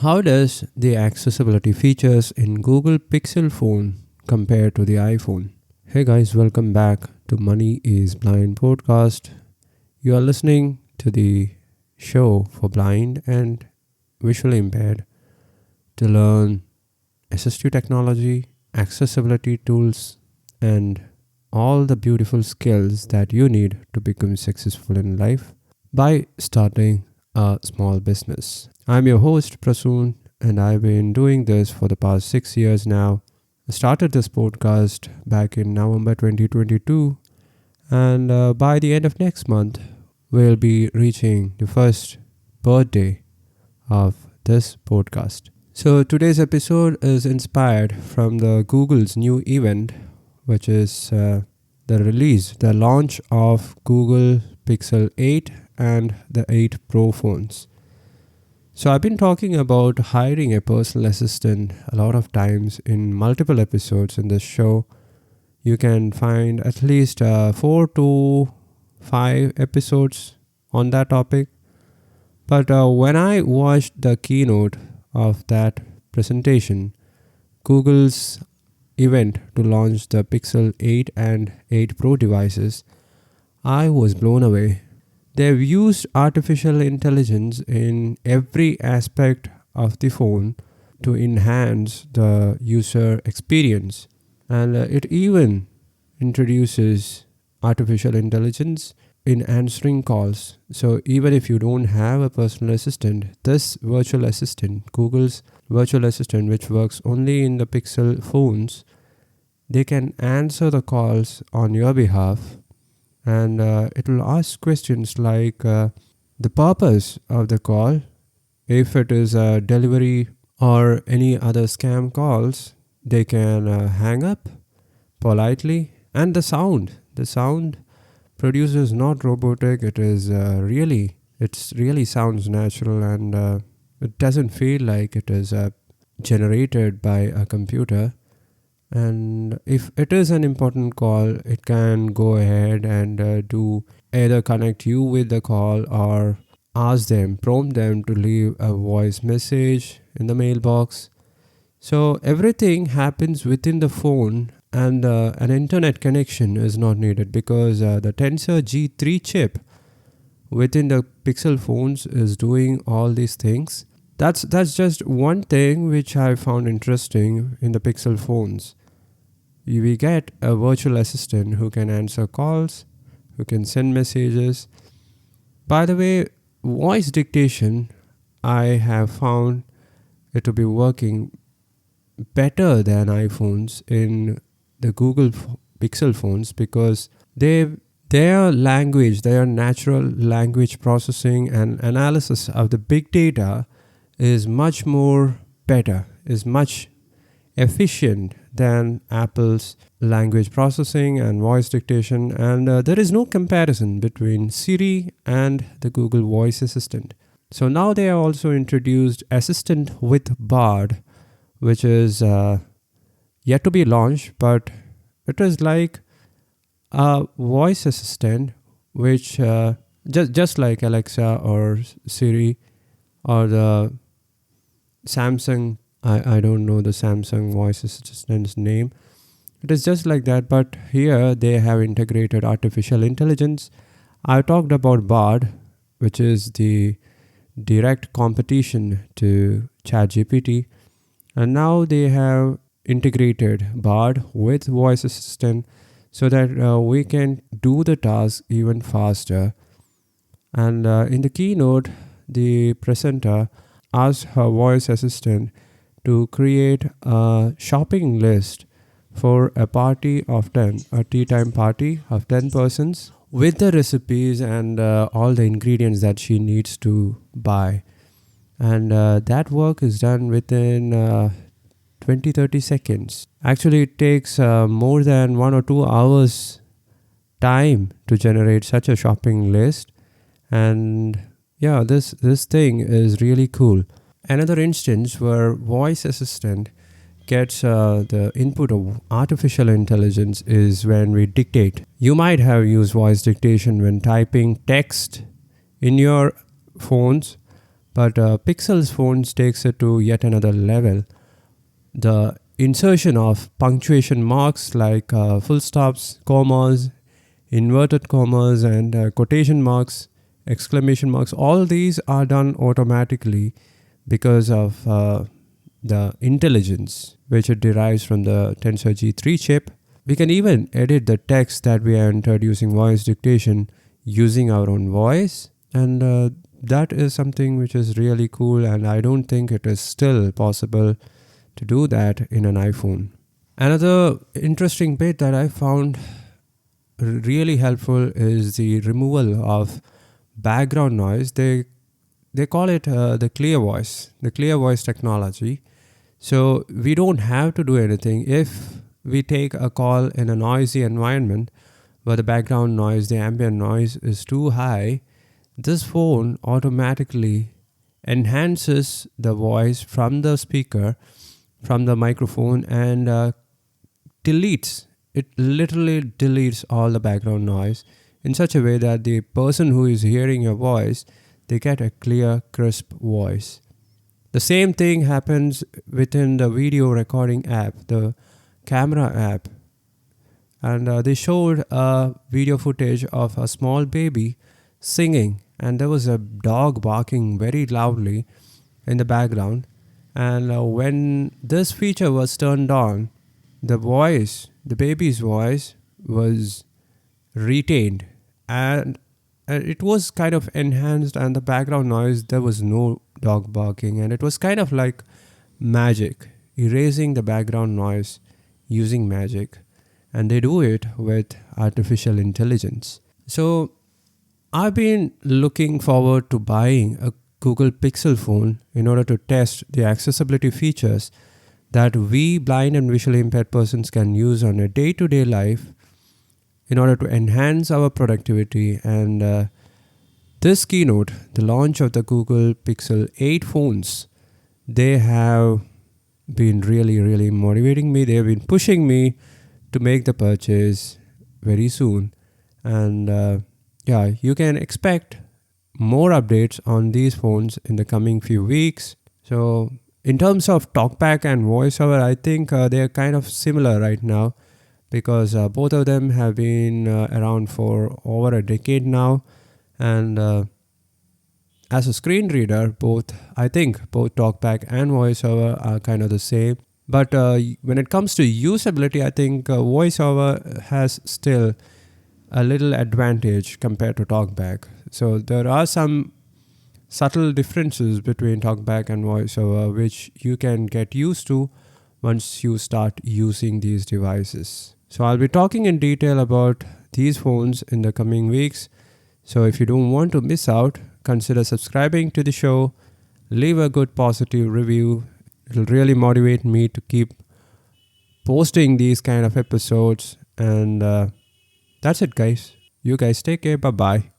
How does the accessibility features in Google Pixel phone compare to the iPhone? Hey guys, welcome back to Money is Blind podcast. You are listening to the show for blind and visually impaired to learn assistive technology, accessibility tools, and all the beautiful skills that you need to become successful in life by starting a small business. I'm your host, Prasoon, and I've been doing this for the past 6 years now. I started this podcast back in November 2022, and by the end of next month, we'll be reaching the first birthday of this podcast. So today's episode is inspired from the Google's new event, which is the launch of Google Pixel 8 and the 8 Pro phones. So I've been talking about hiring a personal assistant a lot of times in multiple episodes in this show. You can find at least 4 to 5 episodes on that topic. But when I watched the keynote of that presentation, Google's event to launch the Pixel 8 and 8 Pro devices, I was blown away. They've used artificial intelligence in every aspect of the phone to enhance the user experience. And it even introduces artificial intelligence in answering calls. So even if you don't have a personal assistant, this virtual assistant, Google's virtual assistant, which works only in the Pixel phones, they can answer the calls on your behalf, and it will ask questions like the purpose of the call, if it is a delivery or any other scam calls, they can hang up politely, and the sound produces not robotic. It really sounds natural, and it doesn't feel like it is generated by a computer. And if it is an important call, it can go ahead and do either connect you with the call or prompt them to leave a voice message in the mailbox. So everything happens within the phone, and an internet connection is not needed because the Tensor G3 chip within the Pixel phones is doing all these things. That's just one thing which I found interesting in the Pixel phones. We get a virtual assistant who can answer calls, who can send messages. By the way, voice dictation, I have found it to be working better than iPhones in the Google Pixel phones because their natural language processing and analysis of the big data is much more better, is much efficient than Apple's language processing and voice dictation, and there is no comparison between Siri and the Google Voice Assistant. So now they have also introduced Assistant with Bard, which is yet to be launched, but it is like a voice assistant which just like Alexa or Siri or the Samsung, I don't know the Samsung voice assistant's name. It is just like that, but here they have integrated artificial intelligence. I talked about Bard, which is the direct competition to ChatGPT, and now they have integrated Bard with voice assistant so that we can do the task even faster. And in the keynote, the presenter asked her voice assistant to create a shopping list for a party of 10, a tea time party of 10 persons with the recipes and all the ingredients that she needs to buy. And that work is done within 20-30 seconds. Actually, it takes more than 1 or 2 hours time to generate such a shopping list. And yeah, this thing is really cool. Another instance where voice assistant gets the input of artificial intelligence is when we dictate. You might have used voice dictation when typing text in your phones, But Pixel's phones takes it to yet another level. The insertion of punctuation marks like full stops, commas, inverted commas, and quotation marks, exclamation marks, all these are done automatically because of the intelligence which it derives from the Tensor G3 chip. We can even edit the text that we entered using voice dictation using our own voice, and that is something which is really cool, and I don't think it is still possible to do that in an iPhone. Another interesting bit that I found really helpful is the removal of background noise. They call it the clear voice technology. So we don't have to do anything if we take a call in a noisy environment where the background noise, the ambient noise is too high. This phone automatically enhances the voice from the speaker, from the microphone, and deletes it literally deletes all the background noise in such a way that the person who is hearing your voice, they get a clear, crisp voice. The same thing happens within the video recording app, the camera app. And they showed a video footage of a small baby singing, and there was a dog barking very loudly in the background. And when this feature was turned on, the baby's voice was retained, and it was kind of enhanced, and the background noise, there was no dog barking, and it was kind of like magic, erasing the background noise using magic. And they do it with artificial intelligence. So I've been looking forward to buying a Google Pixel phone in order to test the accessibility features that we blind and visually impaired persons can use on a day-to-day life in order to enhance our productivity. And this keynote, the launch of the Google Pixel 8 phones, they have been really motivating me. They have been pushing me to make the purchase very soon. And you can expect more updates on these phones in the coming few weeks. So in terms of TalkBack and VoiceOver, I think they are kind of similar right now, because both of them have been around for over a decade now. And as a screen reader, both TalkBack and VoiceOver are kind of the same. But when it comes to usability, I think VoiceOver has still a little advantage compared to TalkBack. So there are some subtle differences between TalkBack and VoiceOver, which you can get used to once you start using these devices. So I'll be talking in detail about these phones in the coming weeks. So if you don't want to miss out, consider subscribing to the show, leave a good positive review. It'll really motivate me to keep posting these kind of episodes. And that's it, guys. You guys take care. Bye-bye.